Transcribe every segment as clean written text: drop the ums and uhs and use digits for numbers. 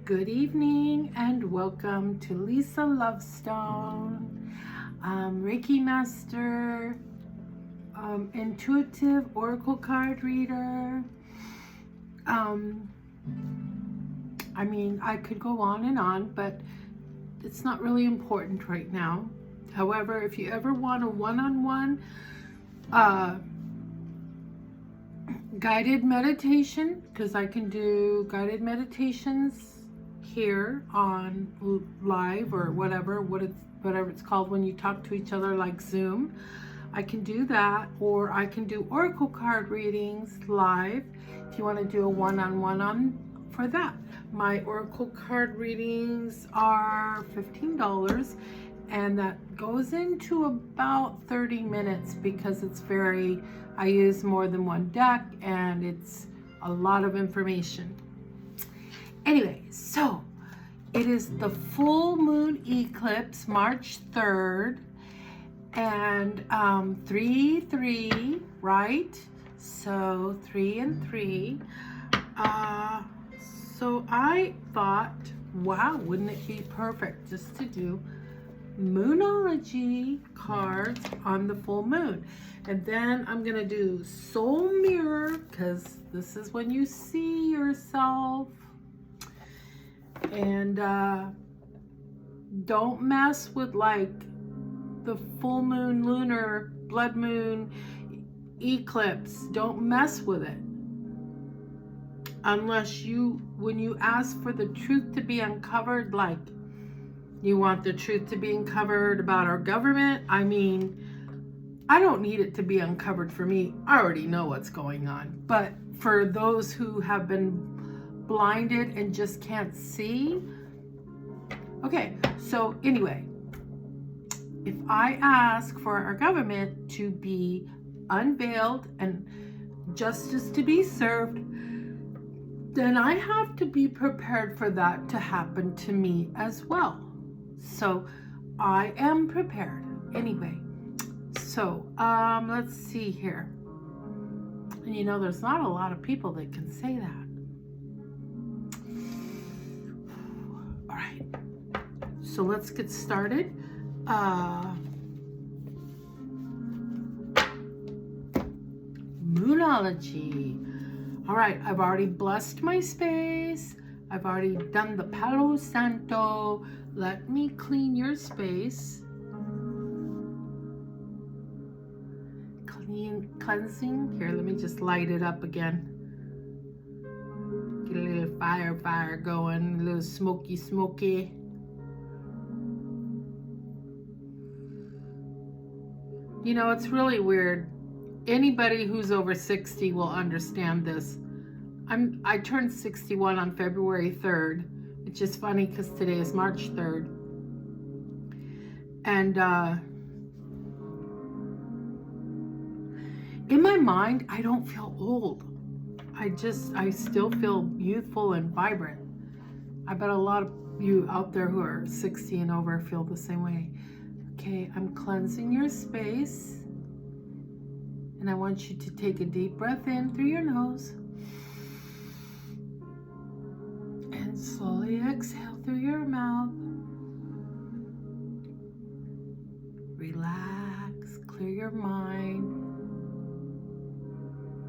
Good evening and welcome to Lisa Lovestone, Reiki Master, Intuitive Oracle Card Reader. I could go on and on, but it's not really important right now. However, if you ever want a one-on-one guided meditation, because I can do guided meditations here on live or whatever it's called when you talk to each other like Zoom. I can do that, or I can do oracle card readings live if you want to do a one-on-one for that. My oracle card readings are $15, and that goes into about 30 minutes because I use more than one deck and it's a lot of information. Anyway, so it is the full moon eclipse, March 3rd, and 3-3, right? So 3 and 3. So I thought, wow, wouldn't it be perfect just to do Moonology cards on the full moon. And then I'm gonna do Soul Mirror, because this is when you see yourself. And don't mess with like the full moon, lunar, blood moon, eclipse. Don't mess with it. Unless when you ask for the truth to be uncovered, like you want the truth to be uncovered about our government, I don't need it to be uncovered for me. I already know what's going on. But for those who have been blinded and just can't see. Okay, so anyway, if I ask for our government to be unveiled and justice to be served, then I have to be prepared for that to happen to me as well. So I am prepared. Anyway, so let's see here. And there's not a lot of people that can say that. All right, so let's get started. Moonology. All right, I've already blessed my space. I've already done the Palo Santo. Let me clean your space. Cleansing. Here, let me just light it up again. Get a little fire going, a little smoky. It's really weird. Anybody who's over 60 will understand this. I turned 61 on February 3rd. It's just funny because today is March 3rd. And in my mind, I don't feel old. I still feel youthful and vibrant. I bet a lot of you out there who are 60 and over feel the same way. Okay, I'm cleansing your space. And I want you to take a deep breath in through your nose. And slowly exhale through your mouth. Relax, clear your mind.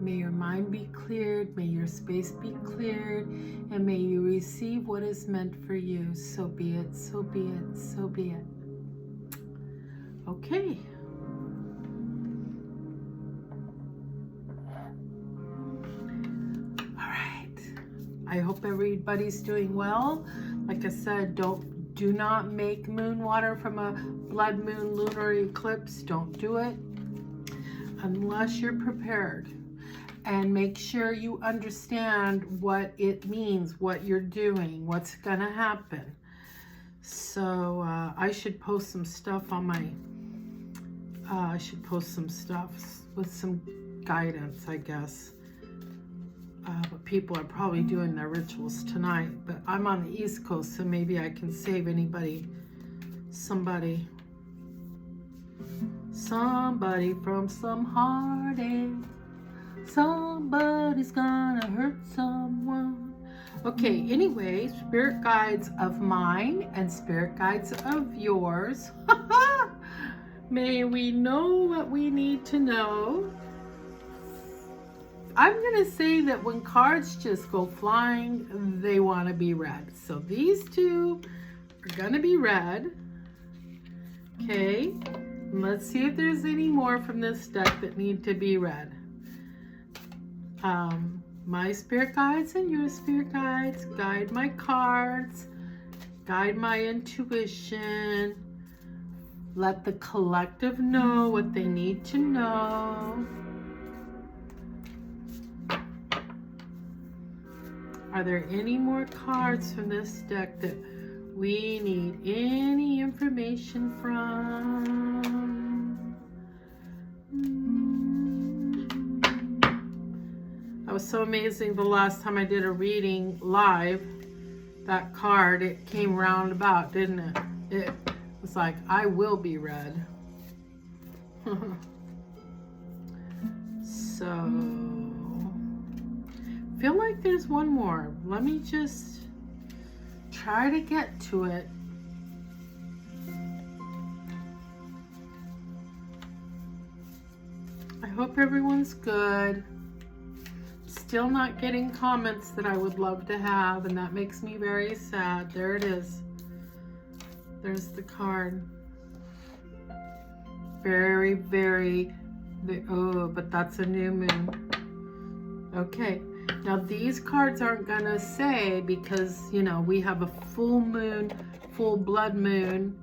May your mind be cleared, may your space be cleared, and may you receive what is meant for you. So be it, so be it, so be it. Okay. I hope everybody's doing well. Like I said, do not make moon water from a blood moon lunar eclipse. Don't do it unless you're prepared. And make sure you understand what it means, what you're doing, what's gonna happen. So I should post some stuff on my, with some guidance, I guess. But people are probably doing their rituals tonight. But I'm on the East Coast, so maybe I can save somebody from some heartache. Somebody's gonna hurt someone. Okay, anyway, spirit guides of mine and spirit guides of yours. May we know what we need to know. I'm going to say that when cards just go flying, they want to be read. So these two are going to be read. Okay, let's see if there's any more from this deck that need to be read. My spirit guides and your spirit guides guide my cards, guide my intuition. Let the collective know what they need to know. Are there any more cards from this deck that we need any information from? That was so amazing the last time I did a reading live. That card, it came roundabout, didn't it? It was like, I will be read. So, feel like there's one more. Let me just try to get to it. I hope everyone's good. Still not getting comments that I would love to have, and that makes me very sad. There it is. There's the card. Very, very, oh, but that's a new moon. Okay. Now these cards aren't gonna say, because, you know, we have a full moon, full blood moon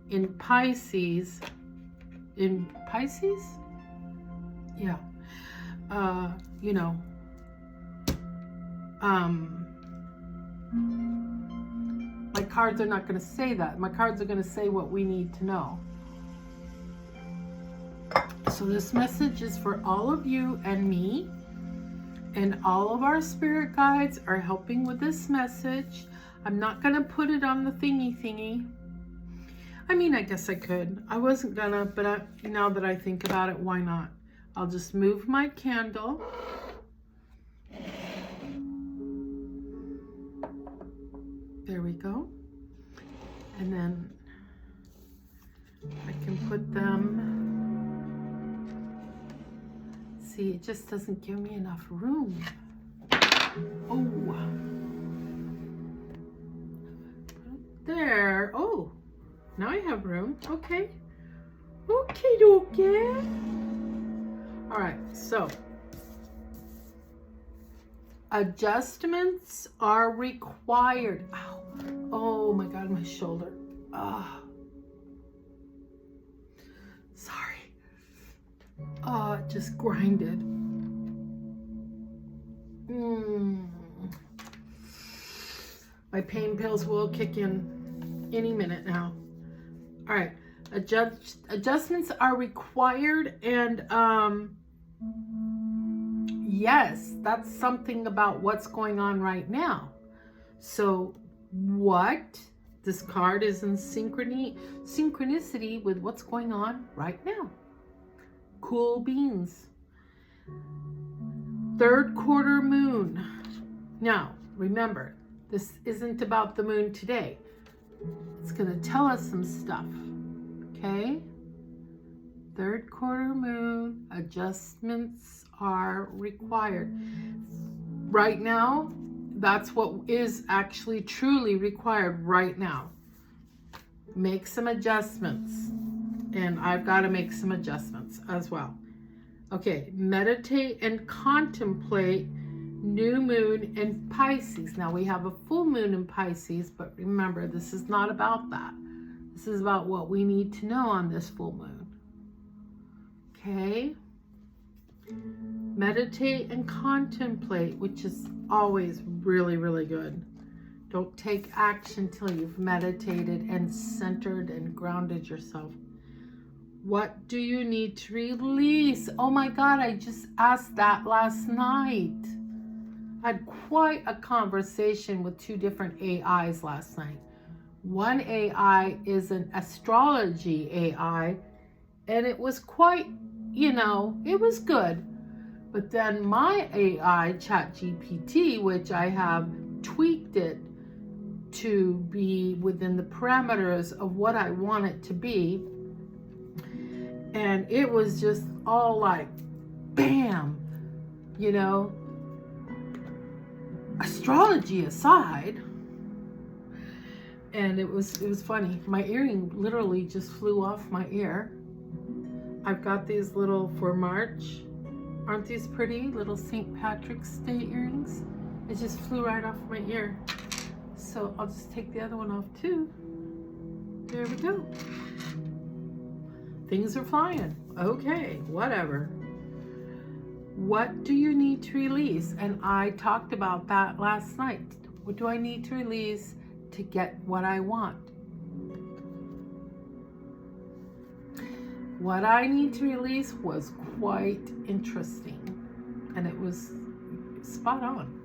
in Pisces. In Pisces? Yeah. You know, my cards are not going to say that. My cards are going to say what we need to know. So this message is for all of you and me, and all of our spirit guides are helping with this message. I'm not going to put it on the thingy. I mean, I guess I could. I wasn't gonna, but now that I think about it, why not? I'll just move my candle. There we go. And then I can put them. See, it just doesn't give me enough room. Oh. There. Oh, now I have room. Okay. Okay. All right, so adjustments are required. Ow. Oh my God, my shoulder. Sorry. It just grinded. My pain pills will kick in any minute now. All right, adjustments are required, and yes, that's something about what's going on right now. So what? This card is in synchronicity with what's going on right now. Cool beans. Third quarter moon. Now, remember, this isn't about the moon today. It's going to tell us some stuff. Okay? Third quarter moon, adjustments are required. Right now, that's what is actually truly required right now. Make some adjustments. And I've got to make some adjustments as well. Okay, meditate and contemplate new moon in Pisces. Now we have a full moon in Pisces, but remember, this is not about that. This is about what we need to know on this full moon. Okay? Meditate and contemplate, which is always really, really good. Don't take action till you've meditated and centered and grounded yourself. What do you need to release? Oh my God, I just asked that last night. I had quite a conversation with two different AIs last night. One AI is an astrology AI, and it was quite, it was good. But then my AI, ChatGPT, which I have tweaked it to be within the parameters of what I want it to be. And it was just all like, bam, you know, astrology aside. And it was funny. My earring literally just flew off my ear. I've got these little, for March, aren't these pretty little St. Patrick's Day earrings? It just flew right off my ear. So I'll just take the other one off too. There we go. Things are flying. Okay, whatever. What do you need to release? And I talked about that last night. What do I need to release to get what I want? What I need to release was quite interesting, and it was spot on.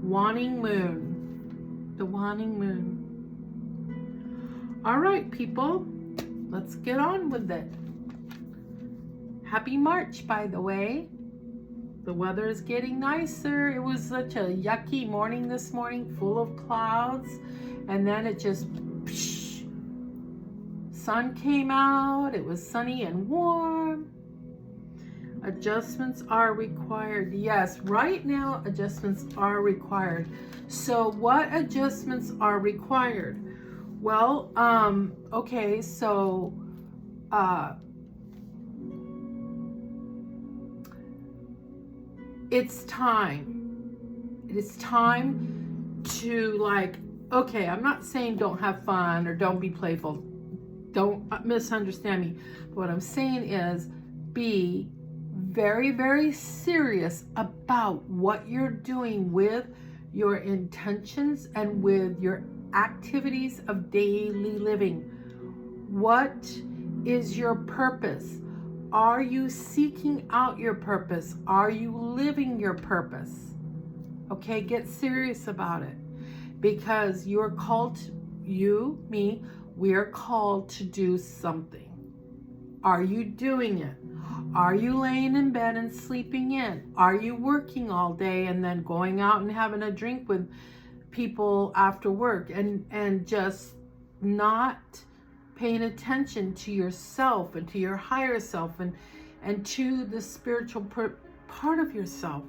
Wanting moon, the wanting moon. All right, people, let's get on with it. Happy March, by the way. The weather is getting nicer. It was such a yucky morning this morning, full of clouds, and then it just sun came out. It was sunny and warm. Adjustments are required. Yes, right now adjustments are required. So what adjustments are required? Well, okay, so it's time. It is time to, like, okay, I'm not saying don't have fun or don't be playful. Don't misunderstand me. What I'm saying is be very, very serious about what you're doing with your intentions and with your activities of daily living. What is your purpose? Are you seeking out your purpose? Are you living your purpose? Okay, get serious about it, because you're called, you, me, we are called to do something. Are you doing it? Are you laying in bed and sleeping in? Are you working all day and then going out and having a drink with people after work and just not paying attention to yourself and to your higher self and to the spiritual part of yourself?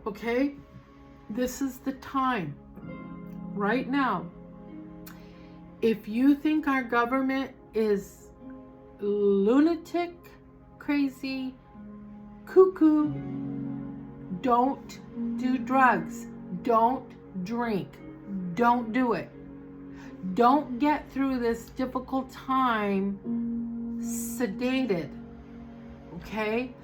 Okay? This is the time. Right now. If you think our government is lunatic, crazy, cuckoo, don't do drugs. Don't drink. Don't do it. Don't get through this difficult time sedated. Okay?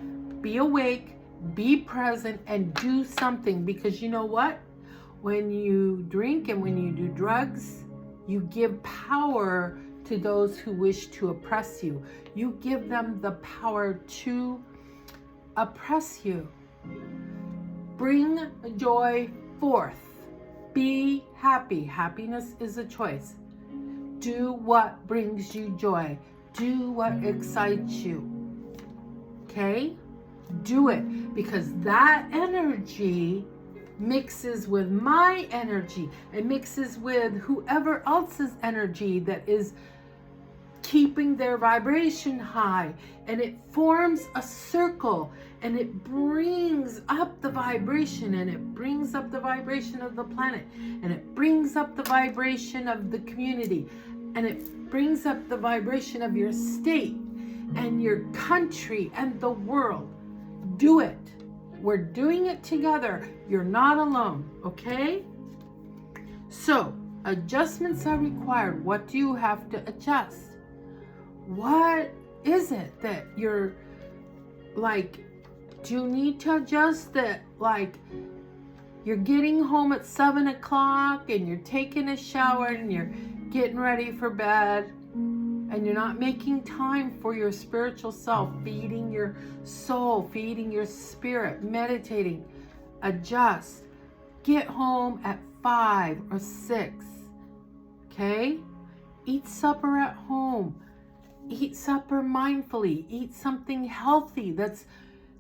Be awake, be present, and do something, because you know what? When you drink and when you do drugs, you give power to those who wish to oppress you. You give them the power to oppress you. Bring joy forth. Be happy. Happiness is a choice. Do what brings you joy. Do what excites you. Okay? Do it, because that energy mixes with my energy and mixes with whoever else's energy that is keeping their vibration high, and it forms a circle, and it brings up the vibration, and it brings up the vibration of the planet, and it brings up the vibration of the community, and it brings up the vibration of your state and your country and the world. Do it. We're doing it together. You're not alone, okay? So, adjustments are required. What do you have to adjust? What is it that you're, like, do you need to adjust that, like, you're getting home at 7 o'clock and you're taking a shower and you're getting ready for bed, and you're not making time for your spiritual self, feeding your soul, feeding your spirit, meditating? Adjust. Get home at 5 or 6. Okay? Eat supper at home. Eat supper mindfully. Eat something healthy that's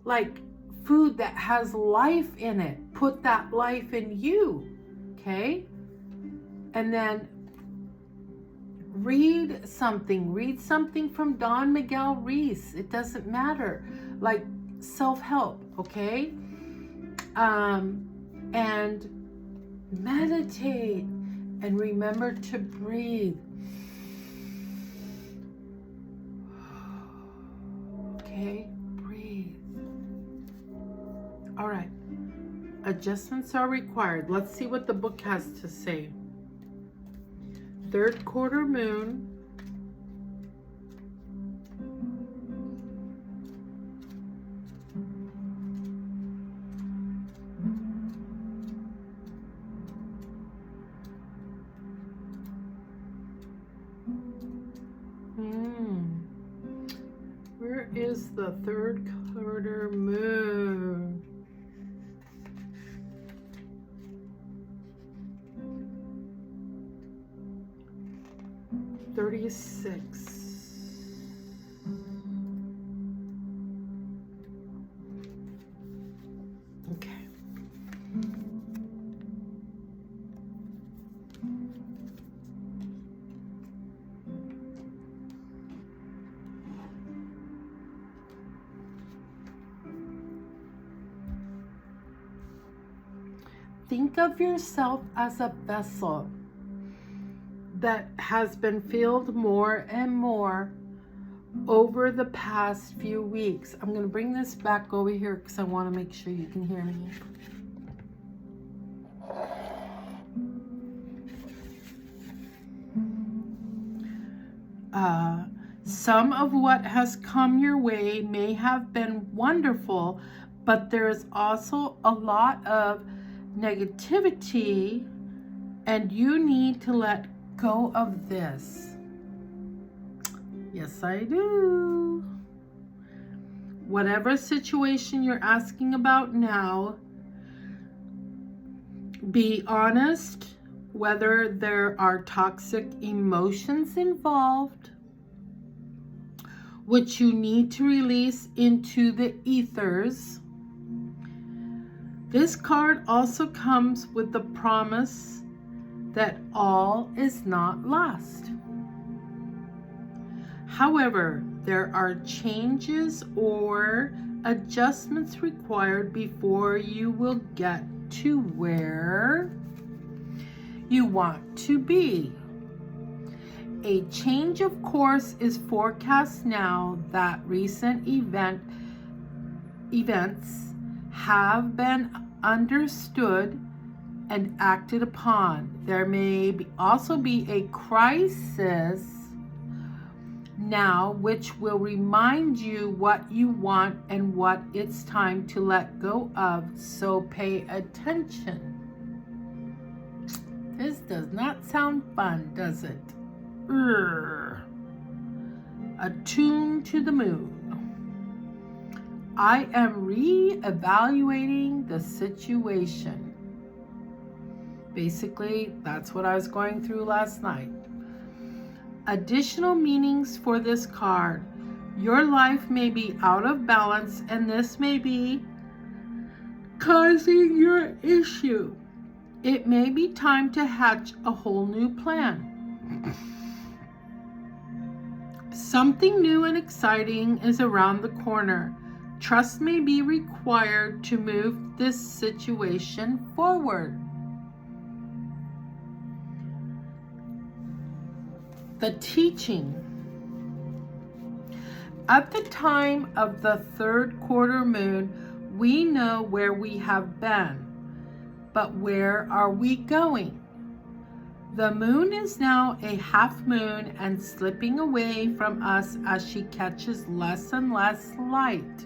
like food that has life in it. Put that life in you. okay? And then read something from Don Miguel Ruiz. It doesn't matter, like self-help, okay? And meditate and remember to breathe. Okay, breathe. All right, adjustments are required. Let's see what the book has to say. Third quarter moon. Where is the third quarter moon? $36. Okay. Think of yourself as a vessel that has been filled more and more over the past few weeks. I'm going to bring this back over here because I want to make sure you can hear me. Some of what has come your way may have been wonderful, but there's also a lot of negativity, and you need to let go of this. Yes, I do. Whatever situation you're asking about now, be honest whether there are toxic emotions involved, which you need to release into the ethers. This card also comes with the promise that all is not lost. However, there are changes or adjustments required before you will get to where you want to be. A change of course is forecast now that recent events have been understood and acted upon. There may also be a crisis now which will remind you what you want and what it's time to let go of, so pay attention. This does not sound fun, does it? Attuned to the moon. I am re-evaluating the situation. Basically, that's what I was going through last night. Additional meanings for this card. Your life may be out of balance, and this may be causing your issue. It may be time to hatch a whole new plan. Something new and exciting is around the corner. Trust may be required to move this situation forward. The teaching. At the time of the third quarter moon, we know where we have been, but where are we going? The moon is now a half moon and slipping away from us as she catches less and less light,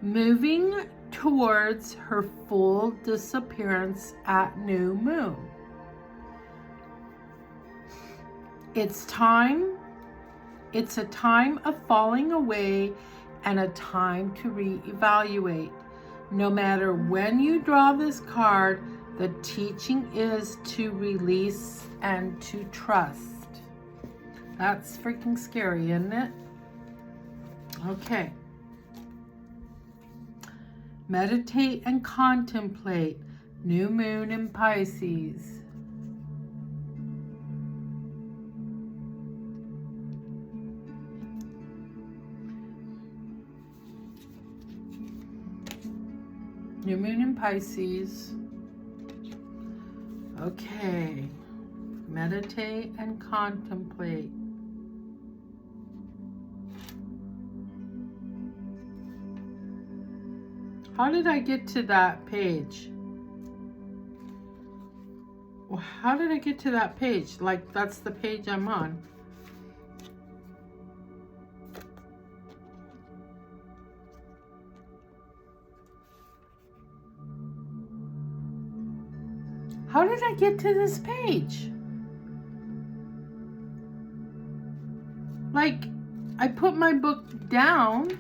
moving towards her full disappearance at new moon. It's a time of falling away and a time to reevaluate. No matter when you draw this card, the teaching is to release and to trust. That's freaking scary, isn't it? Okay. Meditate and contemplate. New moon in Pisces. New moon in Pisces. Okay. Meditate and contemplate. How did I get to that page? Well, how did I get to that page? Like, that's the page I'm on. How did I get to this page? Like, I put my book down,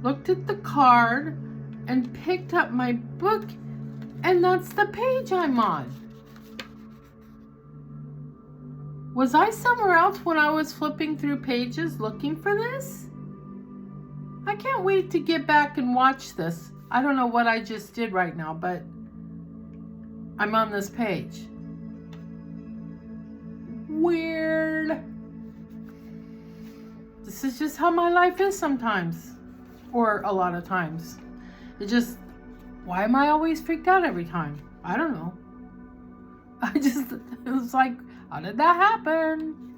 looked at the card, and picked up my book, and that's the page I'm on. Was I somewhere else when I was flipping through pages looking for this? I can't wait to get back and watch this. I don't know what I just did right now, but I'm on this page. Weird. This is just how my life is sometimes. Or a lot of times. It why am I always freaked out every time? I don't know. It was like, how did that happen?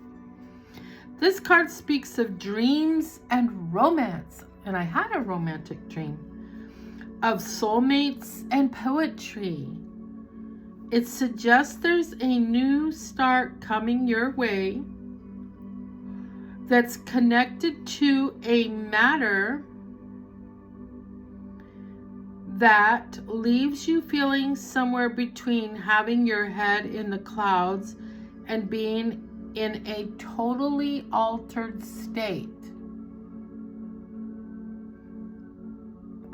This card speaks of dreams and romance. And I had a romantic dream. Of soulmates and poetry. It suggests there's a new start coming your way that's connected to a matter that leaves you feeling somewhere between having your head in the clouds and being in a totally altered state.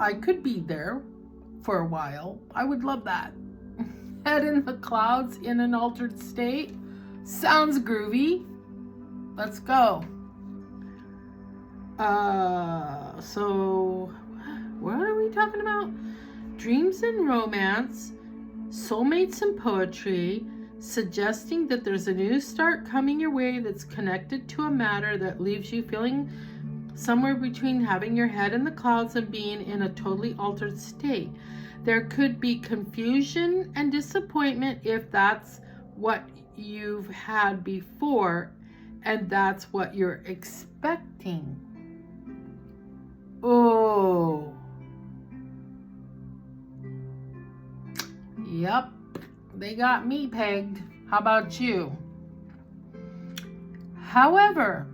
I could be there for a while. I would love that. Head in the clouds in an altered state. Sounds groovy. Let's go. So what are we talking about? Dreams and romance, soulmates and poetry, suggesting that there's a new start coming your way that's connected to a matter that leaves you feeling somewhere between having your head in the clouds and being in a totally altered state. There could be confusion and disappointment if that's what you've had before and that's what you're expecting. Oh. Yep. They got me pegged. How about you? However,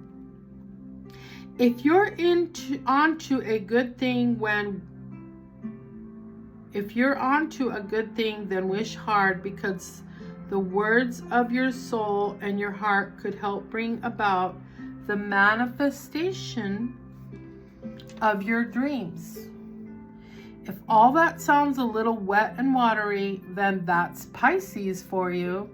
if you're onto a good thing then wish hard, because the words of your soul and your heart could help bring about the manifestation of your dreams. If all that sounds a little wet and watery, then that's Pisces for you.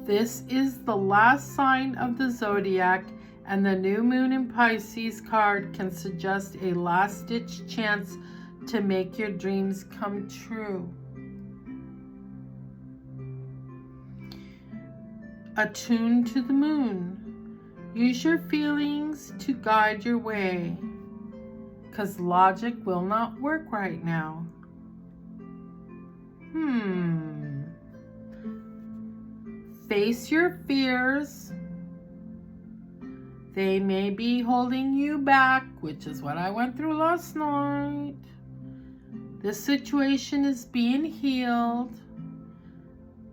This is the last sign of the zodiac, and the new moon in Pisces card can suggest a last-ditch chance to make your dreams come true. Attune to the moon. Use your feelings to guide your way, because logic will not work right now. Face your fears. They may be holding you back, which is what I went through last night. This situation is being healed.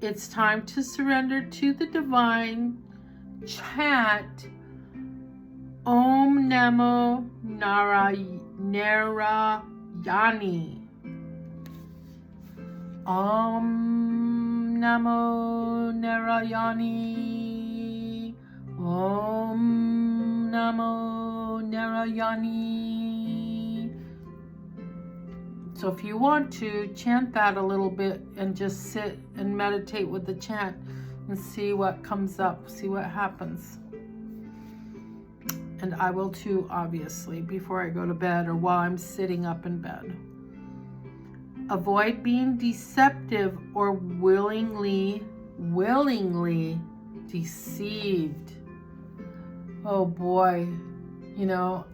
It's time to surrender to the divine. Chant Om Namo Narayani. Om Namo Narayani. Om Namo Narayani. So if you want to, chant that a little bit and just sit and meditate with the chant and see what comes up, see what happens. And I will too, obviously, before I go to bed or while I'm sitting up in bed. Avoid being deceptive or willingly deceived. Oh boy, you know,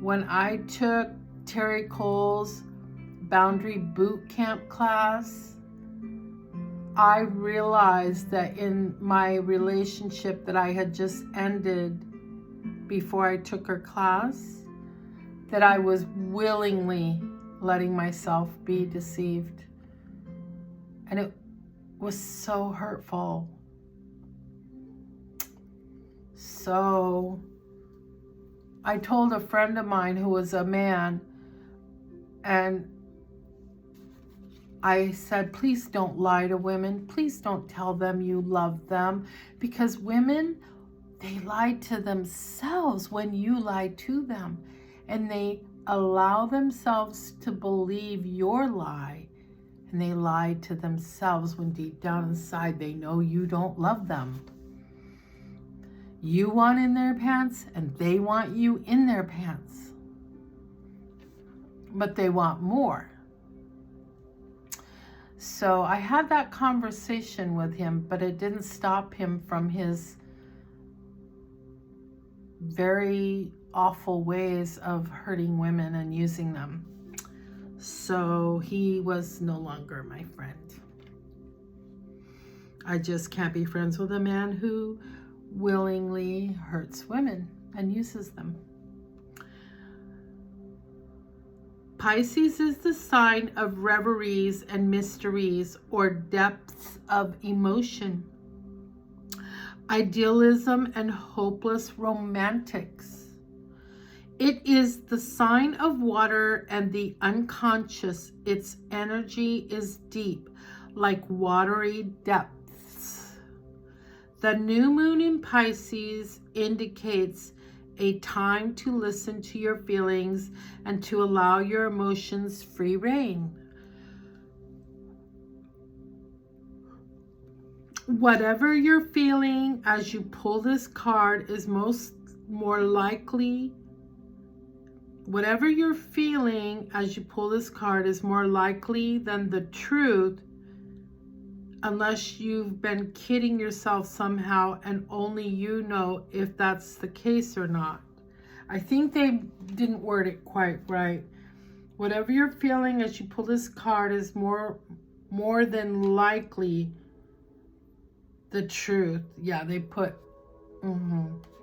when I took Terry Cole's Boundary Boot Camp class, I realized that in my relationship that I had just ended before I took her class, that I was willingly letting myself be deceived. And it was so hurtful. So I told a friend of mine who was a man, and I said, please don't lie to women. Please don't tell them you love them, because women, they lie to themselves when you lie to them, and they allow themselves to believe your lie, and they lie to themselves when deep down inside they know you don't love them. You want in their pants and they want you in their pants, but they want more. So I had that conversation with him, but it didn't stop him from his very awful ways of hurting women and using them. So he was no longer my friend. I just can't be friends with a man who willingly hurts women and uses them. Pisces is the sign of reveries and mysteries, or depths of emotion, idealism, and hopeless romantics. It is the sign of water and the unconscious. Its energy is deep, like watery depths. The new moon in Pisces indicates a time to listen to your feelings and to allow your emotions free rein. Whatever you're feeling as you pull this card is more likely than the truth, unless you've been kidding yourself somehow and only you know if that's the case or not. I think they didn't word it quite right. Whatever you're feeling as you pull this card is more than likely the truth. Yeah, they put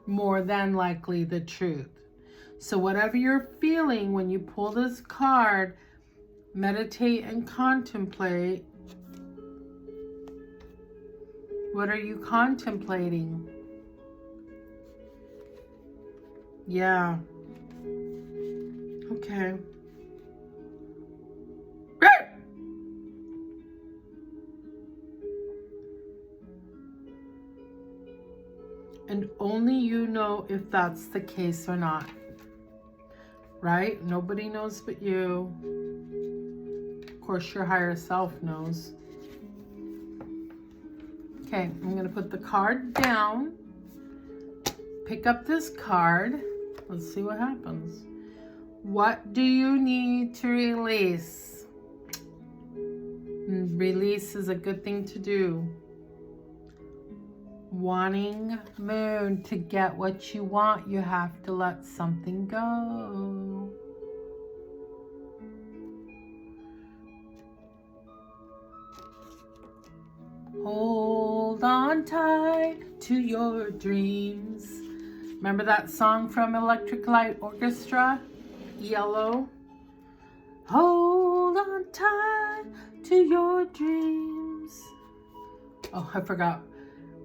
more than likely the truth. So whatever you're feeling when you pull this card, meditate and contemplate. What are you contemplating? Yeah. Okay. And only you know if that's the case or not. Right? Nobody knows but you. Of course, your higher self knows. Okay, I'm going to put the card down. Pick up this card. Let's see what happens. What do you need to release? Release is a good thing to do. Wanting moon, to get what you want, you have to let something go. Hold on tight to your dreams. Remember that song from Electric Light Orchestra, Yellow? Hold on tight to your dreams. Oh, I forgot.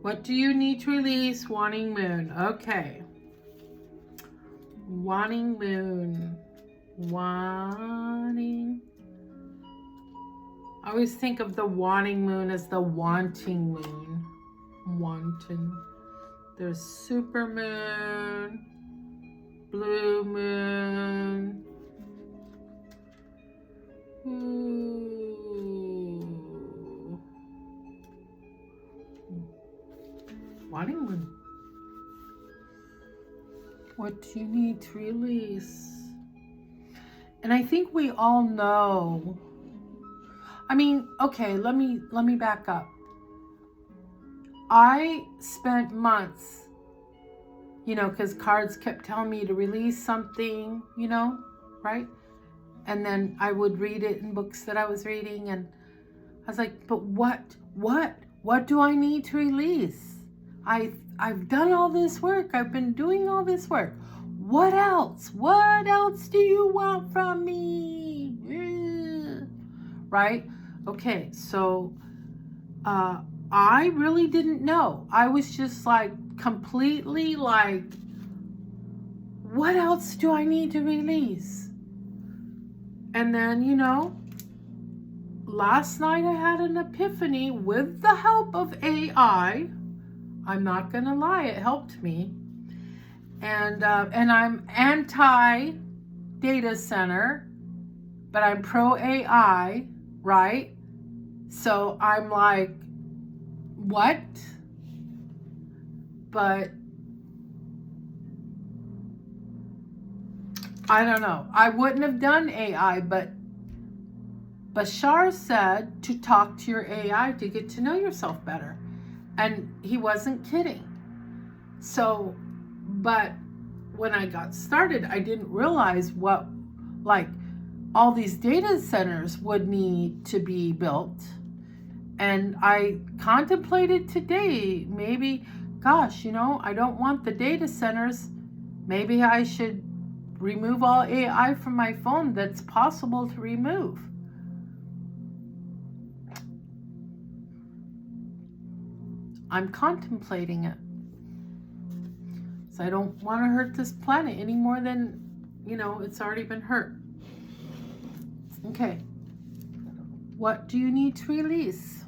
What do you need to release? Wanting moon. Okay. Wanting moon. Wanting. I always think of the wanting moon as the wanting moon. Wanting. There's super moon, blue moon. Ooh. Wanting moon. What do you need to release? And I think we all know. I mean, okay, let me back up. I spent months, because cards kept telling me to release something, right? And then I would read it in books that I was reading, and I was like, but what do I need to release? I've done all this work. I've been doing all this work. What else? What else do you want from me? Right? Okay, so I really didn't know. I was just like completely like, what else do I need to release? And then, last night I had an epiphany with the help of AI. I'm not going to lie, it helped me. And I'm anti-data center, but I'm pro-AI, right? So I'm like, what? But I don't know. I wouldn't have done AI, but Bashar said to talk to your AI to get to know yourself better. And he wasn't kidding. So, but when I got started, I didn't realize what, like, all these data centers would need to be built. And I contemplated today, maybe, gosh, I don't want the data centers. Maybe I should remove all AI from my phone that's possible to remove. I'm contemplating it. So I don't want to hurt this planet any more than, it's already been hurt. Okay. What do you need to release?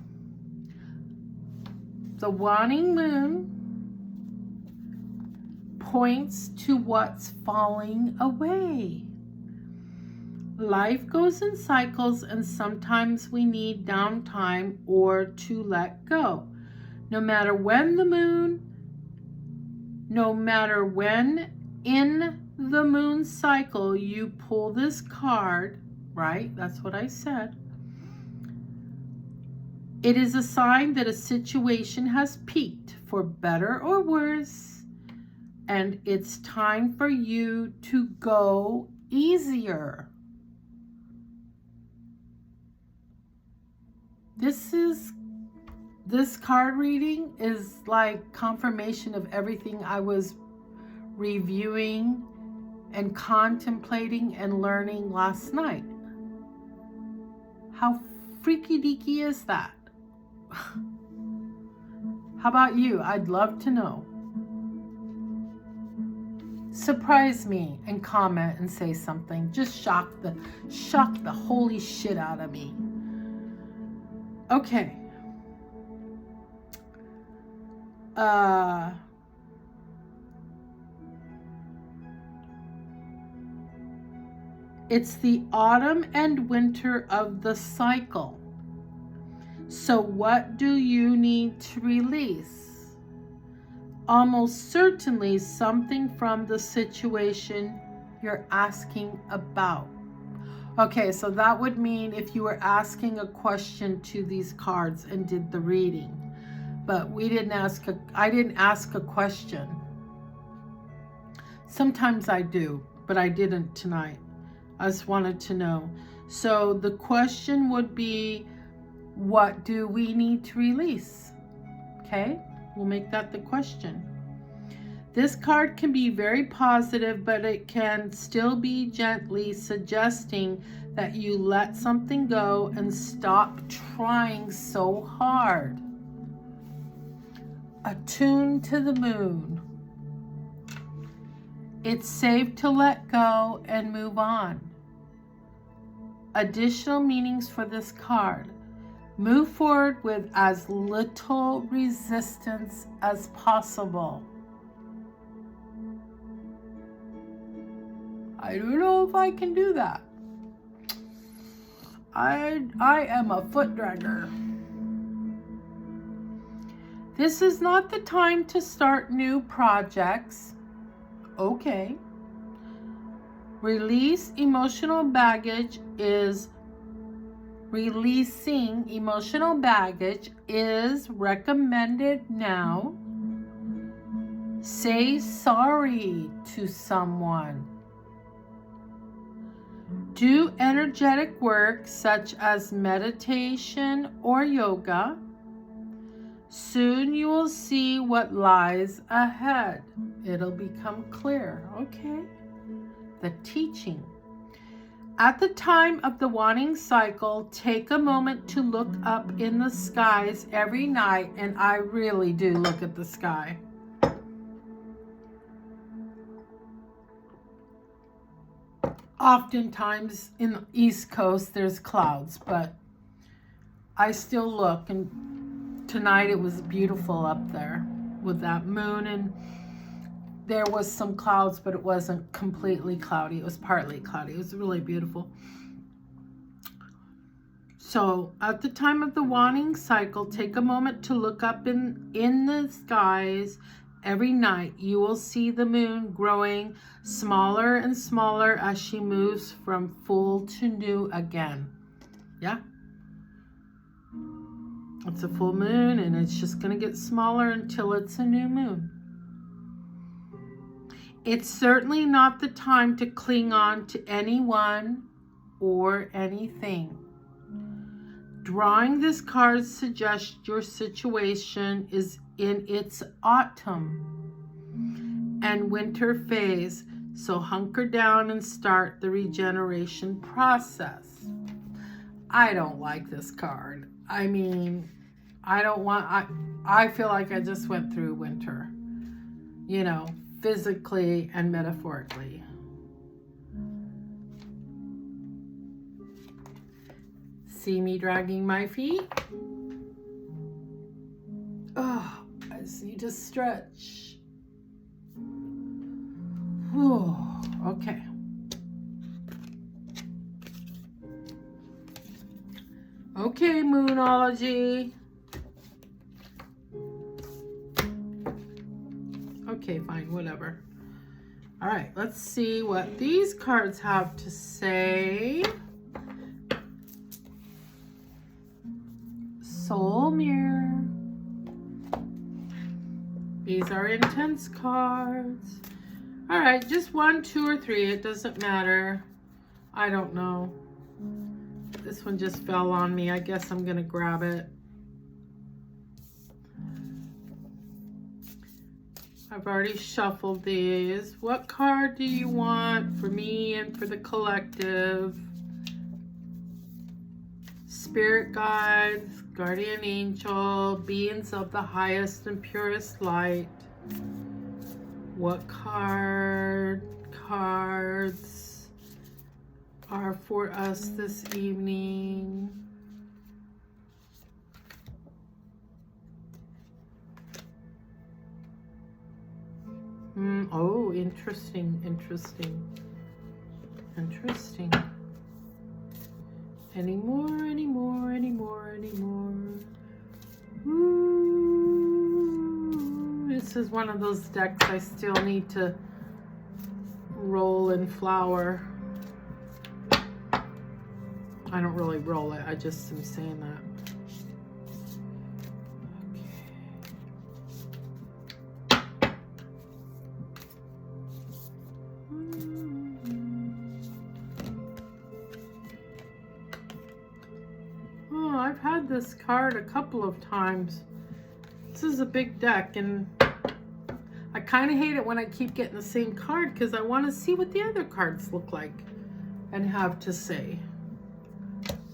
The waning moon points to what's falling away. Life goes in cycles, and sometimes we need downtime or to let go. No matter when in the moon cycle you pull this card, right? That's what I said. It is a sign that a situation has peaked, for better or worse, and it's time for you to go easier. This card reading is like confirmation of everything I was reviewing and contemplating and learning last night. How freaky deaky is that? How about you? I'd love to know. Surprise me and comment and say something. Just shock the holy shit out of me. Okay. It's the autumn and winter of the cycle. So what do you need to release? Almost certainly something from the situation you're asking about. Okay, so that would mean if you were asking a question to these cards and did the reading. But I didn't ask a question. Sometimes I do, but I didn't tonight. I just wanted to know. So the question would be, what do we need to release? Okay, we'll make that the question. This card can be very positive, but it can still be gently suggesting that you let something go and stop trying so hard. Attuned to the moon. It's safe to let go and move on. Additional meanings for this card. Move forward with as little resistance as possible. I don't know if I can do that. I am a foot dragger. This is not the time to start new projects. Okay. Releasing emotional baggage is recommended now. Say sorry to someone. Do energetic work such as meditation or yoga. Soon you will see what lies ahead. It'll become clear. Okay. The teaching. At the time of the wanting cycle, take a moment to look up in the skies every night, and I really do look at the sky. Oftentimes in the East Coast there's clouds, but I still look, and tonight it was beautiful up there with that moon, and there was some clouds, but it wasn't completely cloudy. It was partly cloudy. It was really beautiful. So at the time of the wanting cycle, take a moment to look up in the skies every night. You will see the moon growing smaller and smaller as she moves from full to new again. Yeah. It's a full moon, and it's just going to get smaller until it's a new moon. It's certainly not the time to cling on to anyone or anything. Drawing this card suggests your situation is in its autumn and winter phase, so hunker down and start the regeneration process. I don't like this card. I mean, I feel like I just went through winter, you know, physically and metaphorically. See me dragging my feet? Oh, I just need to stretch. Whew. Okay. Okay, Moonology. Okay, fine, whatever. All right, let's see what these cards have to say. Soul Mirror. These are intense cards. All right, just 1, 2, or 3. It doesn't matter. I don't know. This one just fell on me. I guess I'm going to grab it. I've already shuffled these. What card do you want for me and for the collective? Spirit guides, guardian angel, beings of the highest and purest light. What cards are for us this evening? Oh, interesting. Any more? Ooh, this is one of those decks I still need to roll and flower. I don't really roll it, I just am saying that. I've had this card a couple of times. This is a big deck, and I kind of hate it when I keep getting the same card because I want to see what the other cards look like and have to say.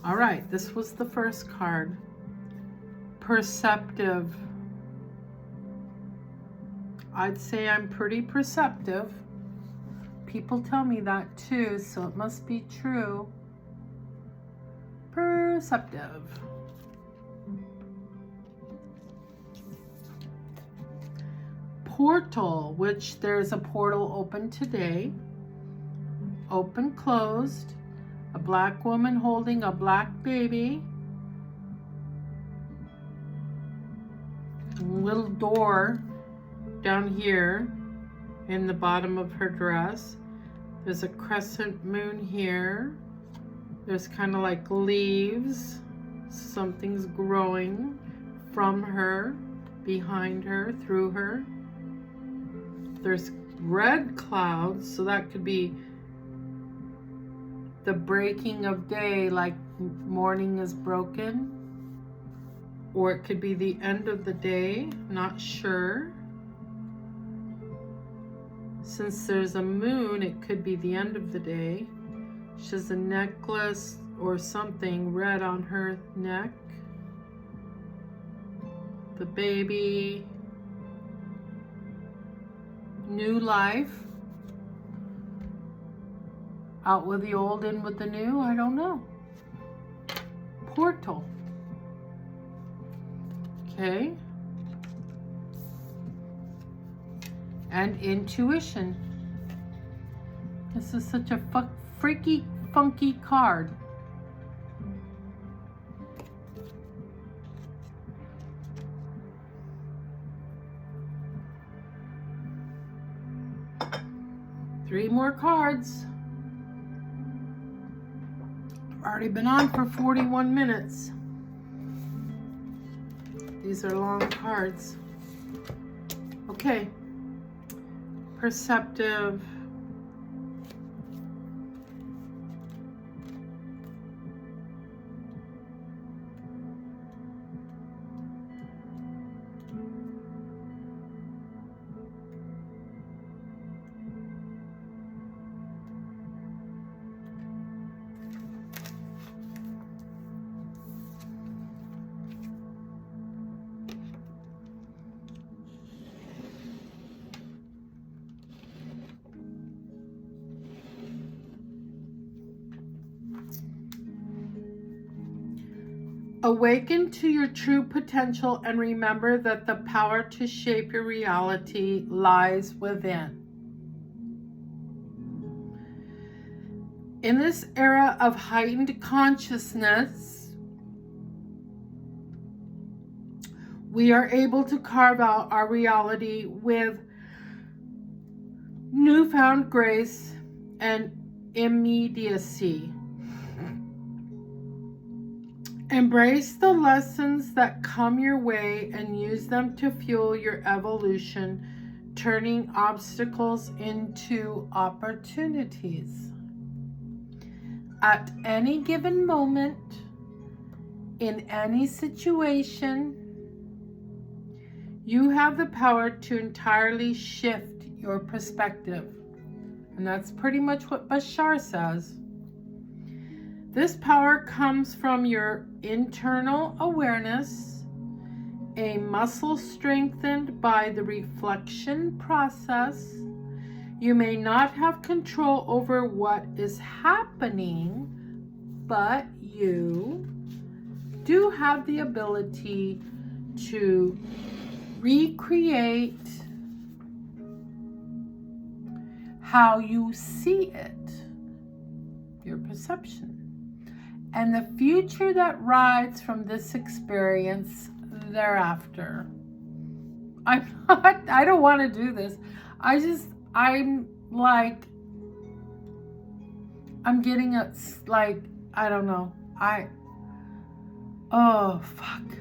All right, this was the first card. Perceptive. I'd say I'm pretty perceptive. People tell me that too, so it must be true. Perceptive. Portal, which there's a portal open today. Open, closed. A black woman holding a black baby. A little door down here in the bottom of her dress. There's a crescent moon here. There's kind of like leaves. Something's growing from her, behind her, through her. There's red clouds, so that could be the breaking of day, like morning is broken. Or it could be the end of the day, not sure. Since there's a moon, it could be the end of the day. She has a necklace or something red on her neck. The baby. New life. Out with the old, in with the new, I don't know. Portal. Okay. And intuition. This is such a freaky, funky card. Three more cards. I've already been on for 41 minutes. These are long cards. Okay. Perceptive. Awaken to your true potential and remember that the power to shape your reality lies within. In this era of heightened consciousness, we are able to carve out our reality with newfound grace and immediacy. Embrace the lessons that come your way and use them to fuel your evolution, turning obstacles into opportunities. At any given moment, in any situation, you have the power to entirely shift your perspective. And that's pretty much what Bashar says. This power comes from your internal awareness, a muscle strengthened by the reflection process. You may not have control over what is happening, but you do have the ability to recreate how you see it, your perception. And the future that rides from this experience thereafter. I don't want to do this. I'm getting a, like, I don't know. Oh, fuck.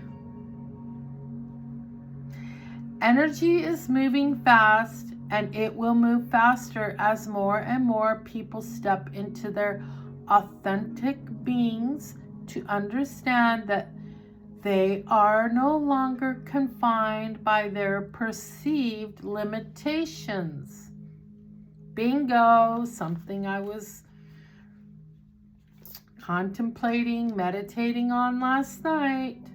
Energy is moving fast, and it will move faster as more and more people step into their authentic beings to understand that they are no longer confined by their perceived limitations. Bingo, something I was contemplating, meditating on last night.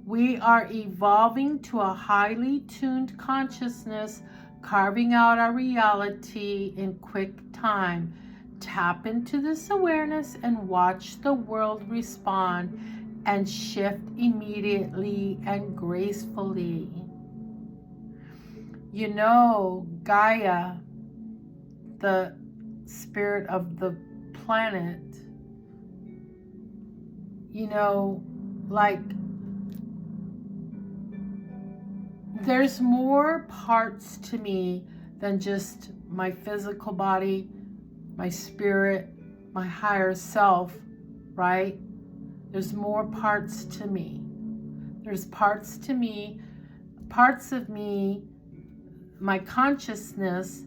We are evolving to a highly tuned consciousness, carving out our reality in quick time. Tap into this awareness and watch the world respond and shift immediately and gracefully. You know, Gaia, the spirit of the planet, you know, like, there's more parts to me than just my physical body my spirit, my higher self, right? There's more parts to me. There's parts to me, parts of me, my consciousness.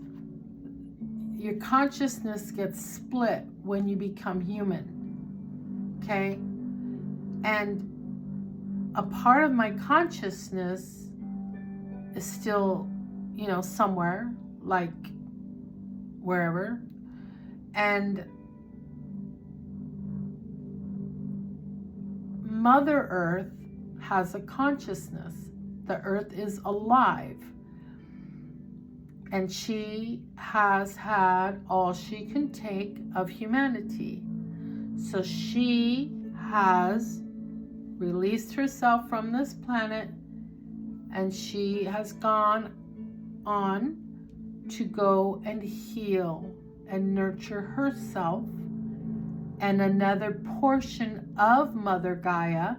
Your consciousness gets split when you become human, okay? And a part of my consciousness is still, you know, somewhere, like wherever. And Mother Earth has a consciousness. The Earth is alive. And she has had all she can take of humanity. So she has released herself from this planet, and she has gone on to go and heal and nurture herself. And another portion of Mother Gaia,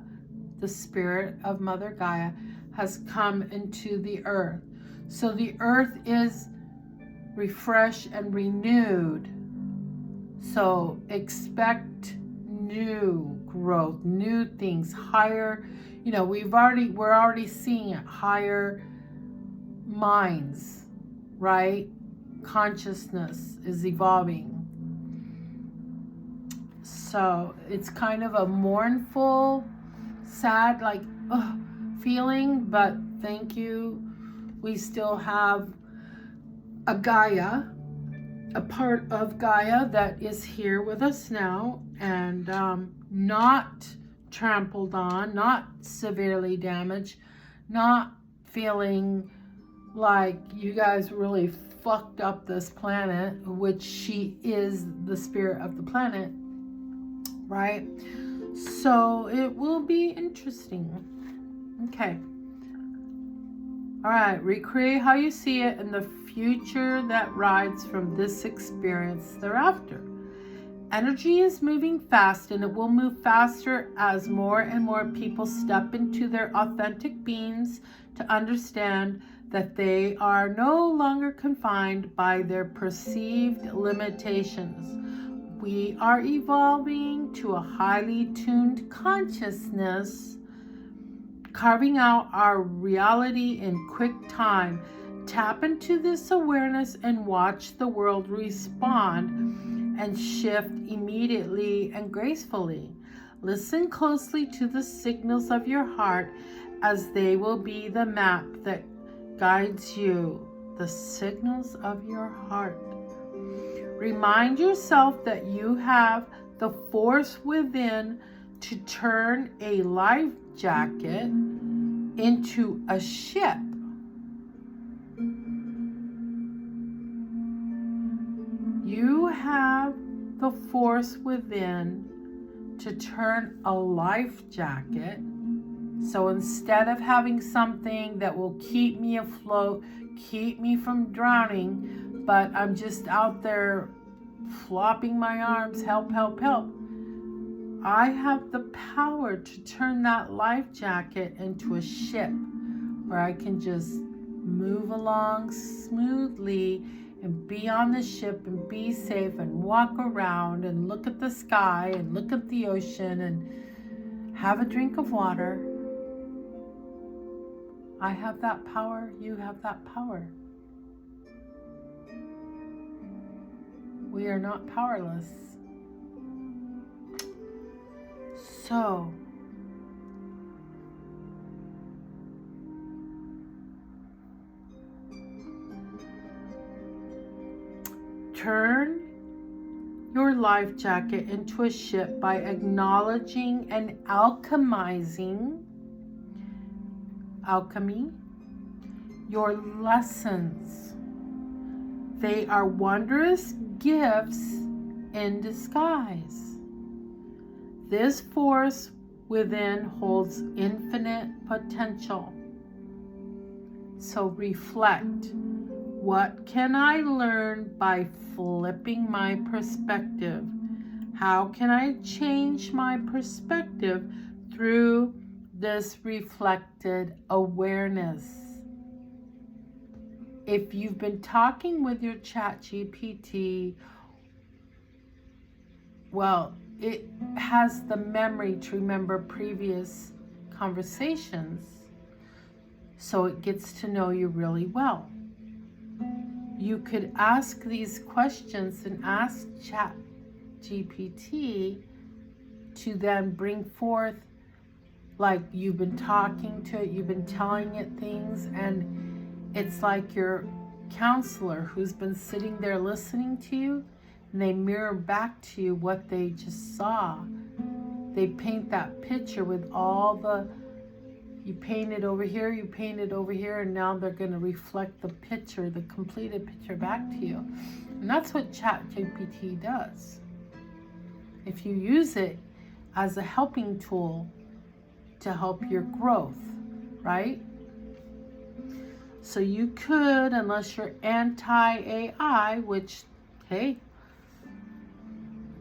the spirit of Mother Gaia, has come into the earth. So the earth is refreshed and renewed. So expect new growth, new things, higher, you know, we're already seeing it, higher minds, right? Consciousness is evolving. So it's kind of a mournful, sad, like, feeling, but thank you. We still have a Gaia, a part of Gaia that is here with us now, and not trampled on, not severely damaged, not feeling like you guys really fucked up this planet, which she is the spirit of the planet, right? So it will be interesting. Okay. All right. Recreate how you see it in the future that rides from this experience thereafter. Energy is moving fast, and it will move faster as more and more people step into their authentic beings to understand that they are no longer confined by their perceived limitations. We are evolving to a highly tuned consciousness, carving out our reality in quick time. Tap into this awareness and watch the world respond and shift immediately and gracefully. Listen closely to the signals of your heart, as they will be the map that guides you. The signals of your heart. Remind yourself that you have the force within to turn a life jacket into a ship. You have the force within to turn a life jacket. So instead of having something that will keep me afloat, keep me from drowning, but I'm just out there flopping my arms, help, help, help, I have the power to turn that life jacket into a ship where I can just move along smoothly and be on the ship and be safe and walk around and look at the sky and look at the ocean and have a drink of water. I have that power. You have that power. We are not powerless. So, turn your life jacket into a ship by acknowledging and alchemy your lessons. They are wondrous gifts in disguise. This force within holds infinite potential. So reflect. What can I learn by flipping my perspective? How can I change my perspective through this reflected awareness? If you've been talking with your chat GPT well, it has the memory to remember previous conversations, so it gets to know you really well. You could ask these questions and ask ChatGPT to then bring forth, like you've been talking to it, you've been telling it things, and it's like your counselor who's been sitting there listening to you, and they mirror back to you what they just saw. They paint that picture with all the, you paint it over here, you paint it over here, and now they're going to reflect the picture, the completed picture back to you. And that's what ChatGPT does. If you use it as a helping tool to help your growth, right? So you could, unless you're anti-AI, which, hey,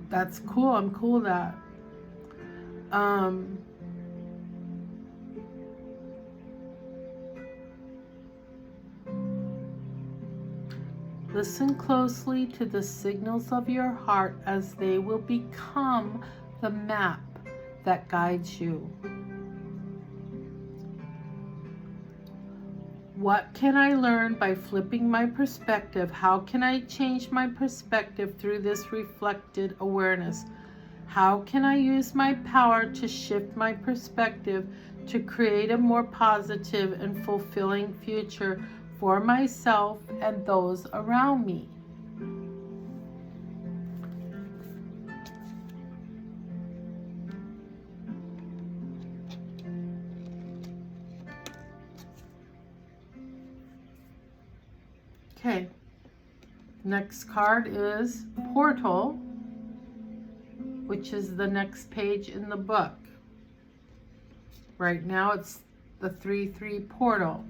that's cool. I'm cool with that. Listen closely to the signals of your heart, as they will become the map that guides you. What can I learn by flipping my perspective? How can I change my perspective through this reflected awareness? How can I use my power to shift my perspective to create a more positive and fulfilling future for myself and those around me? Okay, next card is Portal, which is the next page in the book. Right now it's the 3-3 portal.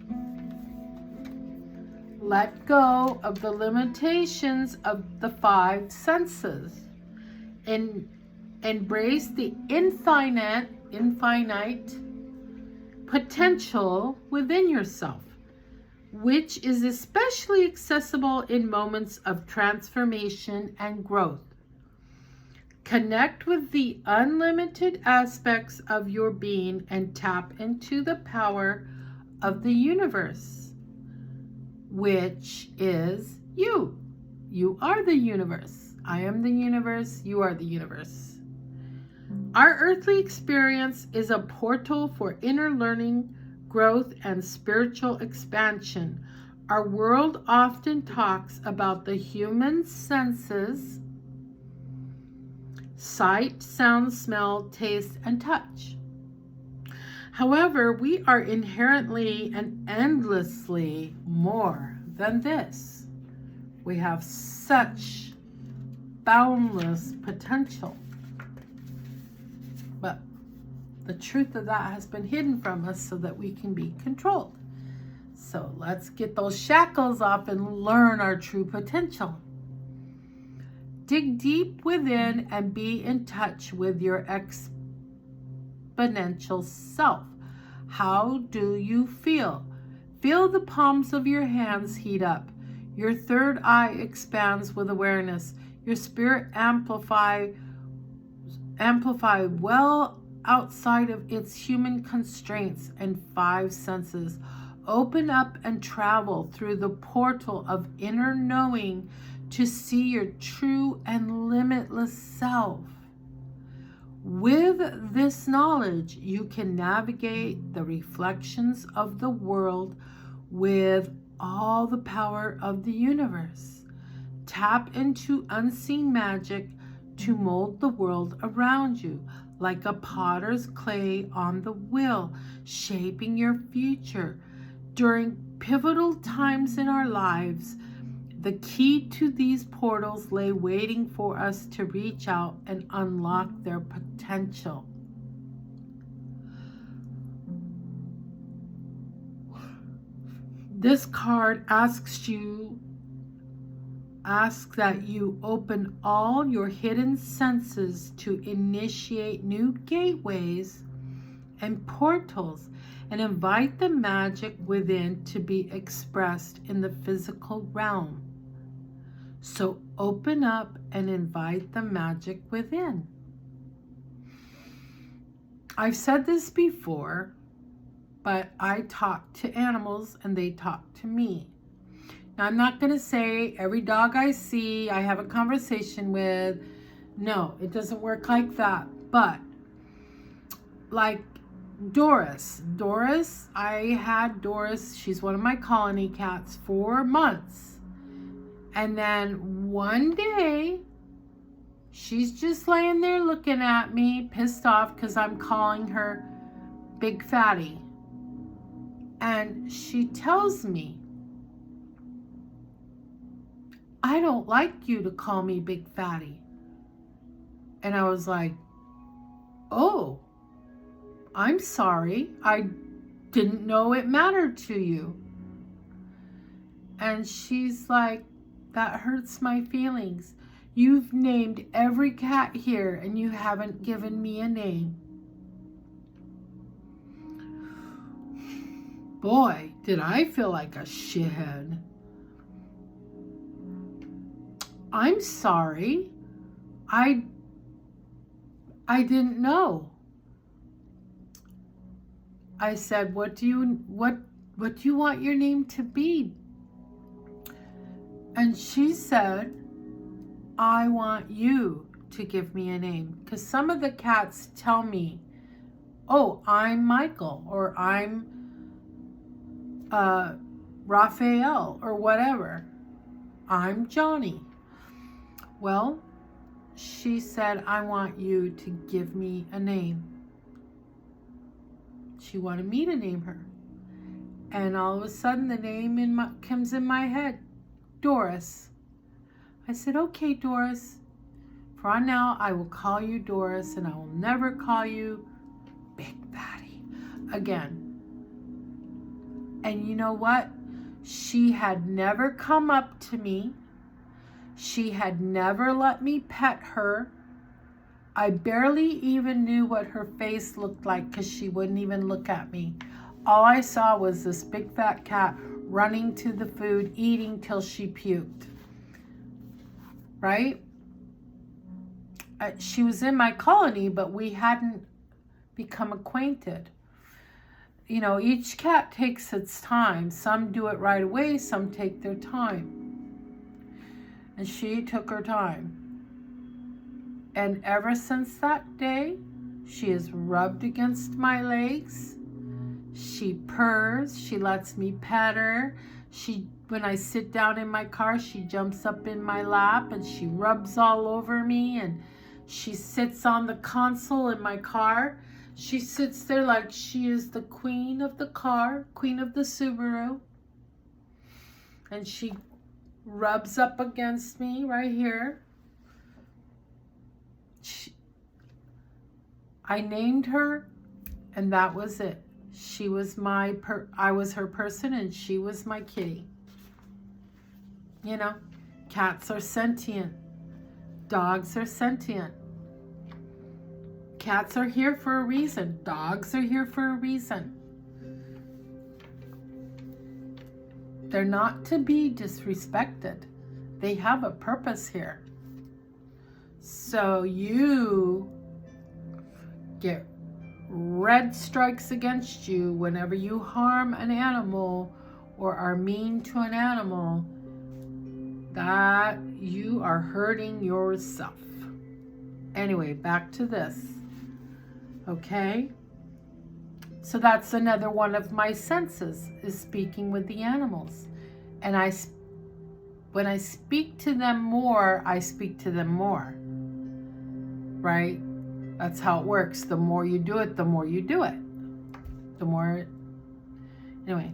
Let go of the limitations of the 5 senses and embrace the infinite potential within yourself, which is especially accessible in moments of transformation and growth. Connect with the unlimited aspects of your being and tap into the power of the universe, which is you. You are the universe. I am the universe. You are the universe. Our earthly experience is a portal for inner learning, growth, and spiritual expansion. Our world often talks about the human senses: sight, sound, smell, taste, and touch. However, we are inherently and endlessly more than this. We have such boundless potential. But the truth of that has been hidden from us so that we can be controlled. So let's get those shackles off and learn our true potential. Dig deep within and be in touch with your exponential self. How do you feel? Feel the palms of your hands heat up. Your third eye expands with awareness. Your spirit amplify well outside of its human constraints and 5 senses. Open up and travel through the portal of inner knowing to see your true and limitless self. With this knowledge, you can navigate the reflections of the world with all the power of the universe. Tap into unseen magic to mold the world around you, like a potter's clay on the wheel, shaping your future. During pivotal times in our lives, the key to these portals lay waiting for us to reach out and unlock their potential. This card asks that you open all your hidden senses to initiate new gateways and portals, and invite the magic within to be expressed in the physical realm. So open up and invite the magic within. I've said this before, but I talk to animals and they talk to me. Now, I'm not going to say every dog I see I have a conversation with. No, it doesn't work like that. But like Doris, I had Doris, she's one of my colony cats, for months. And then one day, she's just laying there looking at me, pissed off because I'm calling her Big Fatty. And she tells me, I don't like you to call me Big Fatty. And I was like, oh, I'm sorry. I didn't know it mattered to you. And she's like, that hurts my feelings. You've named every cat here and you haven't given me a name. Boy, did I feel like a shithead. I'm sorry. I didn't know. I said, what do you want your name to be? And she said, I want you to give me a name. Because some of the cats tell me, oh, I'm Michael, or I'm Raphael, or whatever. I'm Johnny. Well, she said, I want you to give me a name. She wanted me to name her. And all of a sudden, the name comes in my head. Doris. I said, okay, Doris. From now, I will call you Doris, and I will never call you Big Fatty again. And you know what? She had never come up to me. She had never let me pet her. I barely even knew what her face looked like because she wouldn't even look at me. All I saw was this big fat cat running to the food, eating till she puked. Right? She was in my colony, but we hadn't become acquainted. You know, each cat takes its time. Some do it right away, some take their time. And she took her time. And ever since that day, she is rubbed against my legs. She purrs. She lets me pet her. When I sit down in my car, she jumps up in my lap and she rubs all over me. And she sits on the console in my car. She sits there like she is the queen of the car, queen of the Subaru. And she rubs up against me right here. I named her, and that was it. She was I was her person, and she was my kitty. You know, cats are sentient. Dogs are sentient. Cats are here for a reason. Dogs are here for a reason. They're not to be disrespected. They have a purpose here. So you get red strikes against you whenever you harm an animal or are mean to an animal, that you are hurting yourself. Anyway, back to this. Okay? So that's another one of my senses, is speaking with the animals. And when I speak to them more, I speak to them more. Right? That's how it works. The more you do it, the more you do it. Anyway,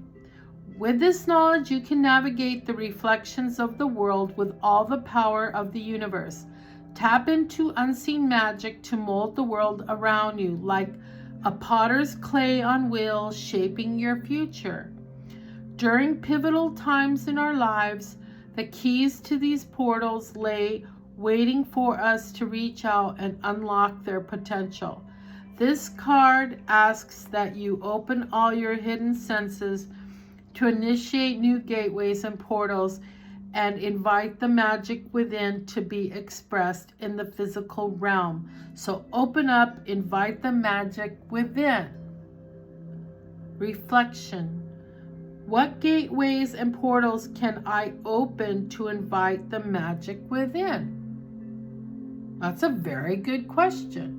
with this knowledge, you can navigate the reflections of the world with all the power of the universe. Tap into unseen magic to mold the world around you, like a potter's clay on wheels shaping your future. During pivotal times in our lives, the keys to these portals lay waiting for us to reach out and unlock their potential. This card asks that you open all your hidden senses to initiate new gateways and portals and invite the magic within to be expressed in the physical realm. So open up, invite the magic within. Reflection. What gateways and portals can I open to invite the magic within? That's a very good question.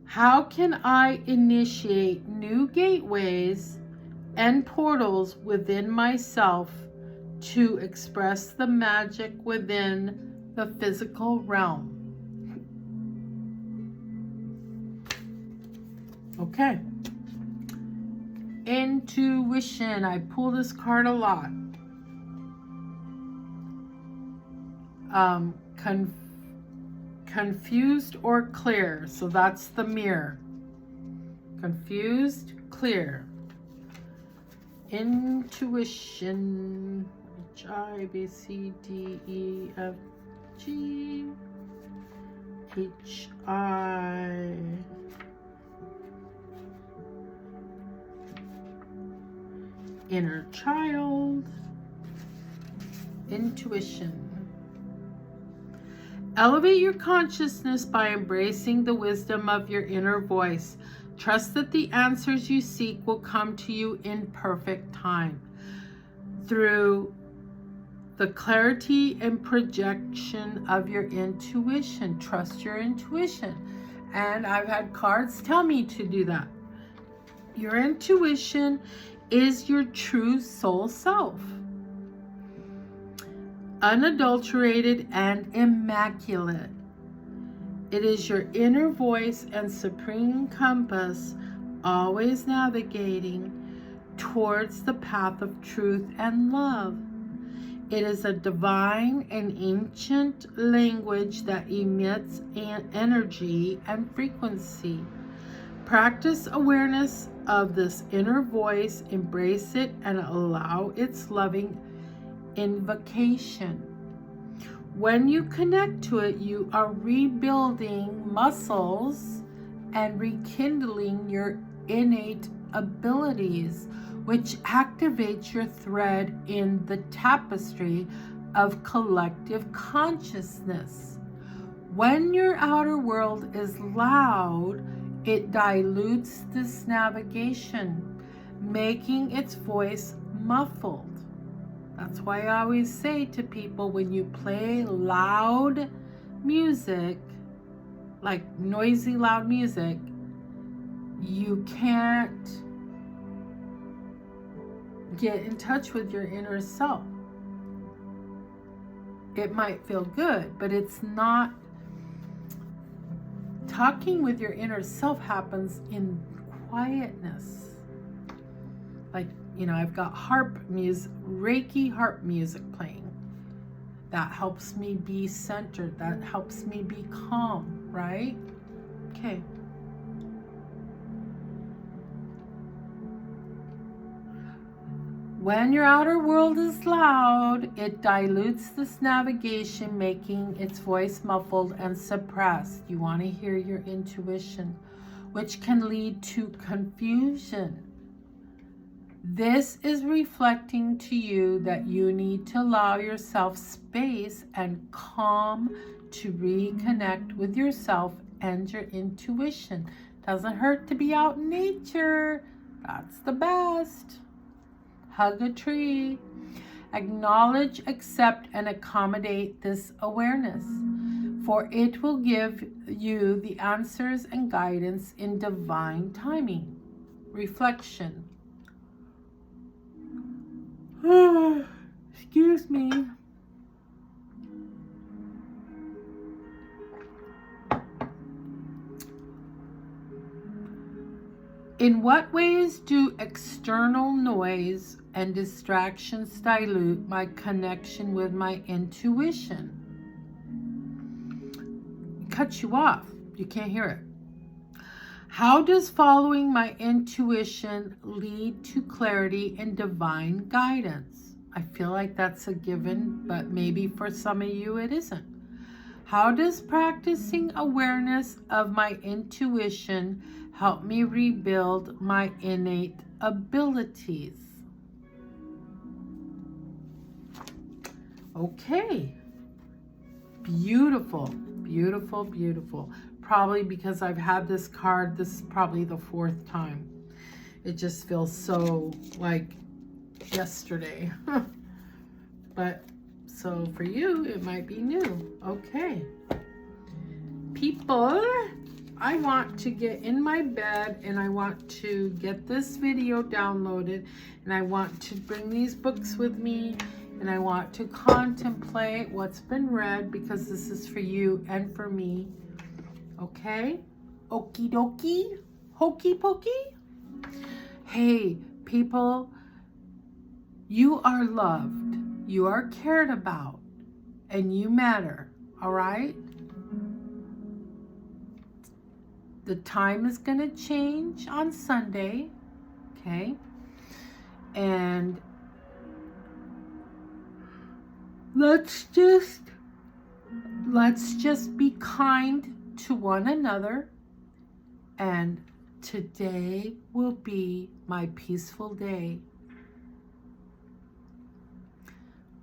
How can I initiate new gateways and portals within myself to express the magic within the physical realm? Okay. Intuition. I pull this card a lot. Confused or clear. So that's the mirror. Confused, clear. Intuition. H, I, B, C, D, E, F, G, H, I. Inner child. Intuition. Elevate your consciousness by embracing the wisdom of your inner voice. Trust that the answers you seek will come to you in perfect time. Through the clarity and projection of your intuition. Trust your intuition. And I've had cards tell me to do that. Your intuition is your true soul self. Unadulterated and immaculate. It is your inner voice and supreme compass, always navigating towards the path of truth and love. It is a divine and ancient language that emits an energy and frequency. Practice awareness of this inner voice, embrace it, and allow its loving invocation. When you connect to it, you are rebuilding muscles and rekindling your innate abilities, which activates your thread in the tapestry of collective consciousness. When your outer world is loud, it dilutes this navigation, making its voice muffled. That's why I always say to people, when you play loud music, like noisy loud music, you can't get in touch with your inner self. It might feel good, but it's not. Talking with your inner self happens in quietness. Like, I've got harp music, Reiki harp music playing. That helps me be centered. That helps me be calm, right? Okay. When your outer world is loud, it dilutes this navigation, making its voice muffled and suppressed. You want to hear your intuition, which can lead to confusion. This is reflecting to you that you need to allow yourself space and calm to reconnect with yourself and your intuition. Doesn't hurt to be out in nature. That's the best. Hug a tree. Acknowledge, accept, and accommodate this awareness, for it will give you the answers and guidance in divine timing. Reflection. Excuse me. In what ways do external noise and distractions dilute my connection with my intuition? It cuts you off. You can't hear it. How does following my intuition lead to clarity and divine guidance? I feel like that's a given, but maybe for some of you it isn't. How does practicing awareness of my intuition help me rebuild my innate abilities? Okay. Beautiful, beautiful, beautiful. Probably because I've had this card, this is probably the 4th time. It just feels so like yesterday. But so for you, it might be new. Okay. People, I want to get in my bed and I want to get this video downloaded, and I want to bring these books with me, and I want to contemplate what's been read, because this is for you and for me. Okay? Okie dokie? Hokey pokey? Hey, people, you are loved, you are cared about, and you matter, all right? The time is going to change on Sunday, okay? And let's just be kind to one another, and today will be my peaceful day.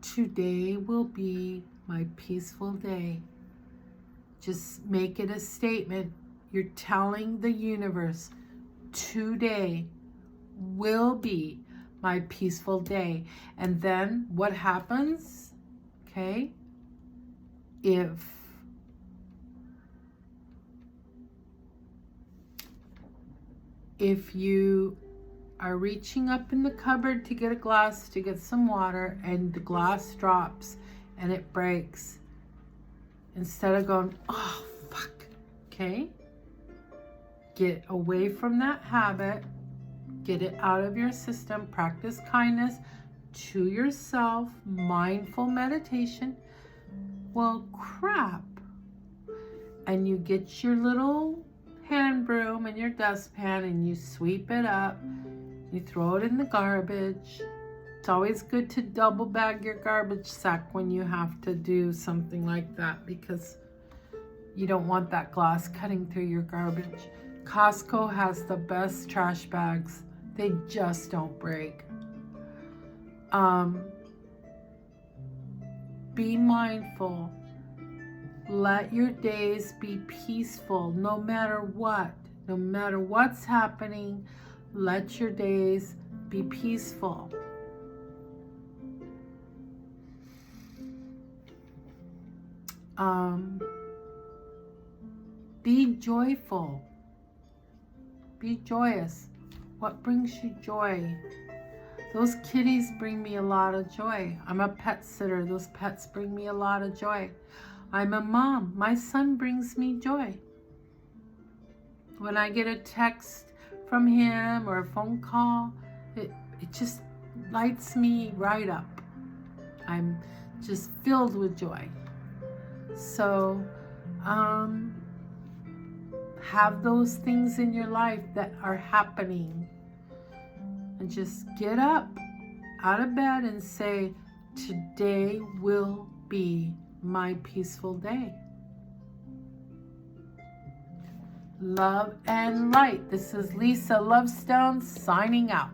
Today will be my peaceful day. Just make it a statement. You're telling the universe, today will be my peaceful day. And then what happens? Okay? If you are reaching up in the cupboard to get a glass, to get some water, and the glass drops and it breaks, instead of going, oh, fuck, okay? Get away from that habit. Get it out of your system. Practice kindness to yourself. Mindful meditation. Well, crap. And you get your little hand broom and your dustpan and you sweep it up. You throw it in the garbage. It's always good to double bag your garbage sack when you have to do something like that, because you don't want that glass cutting through your garbage. Costco has the best trash bags. They just don't break. Be mindful. Let your days be peaceful, no matter what. No matter what's happening, let your days be peaceful. Be joyful. Be joyous. What brings you joy? Those kitties bring me a lot of joy. I'm a pet sitter. Those pets bring me a lot of joy. I'm a mom. My son brings me joy. When I get a text from him or a phone call, it just lights me right up. I'm just filled with joy. So, have those things in your life that are happening, and just get up out of bed and say, today will be my peaceful day. Love and light. This is Lisa Lovestone signing out.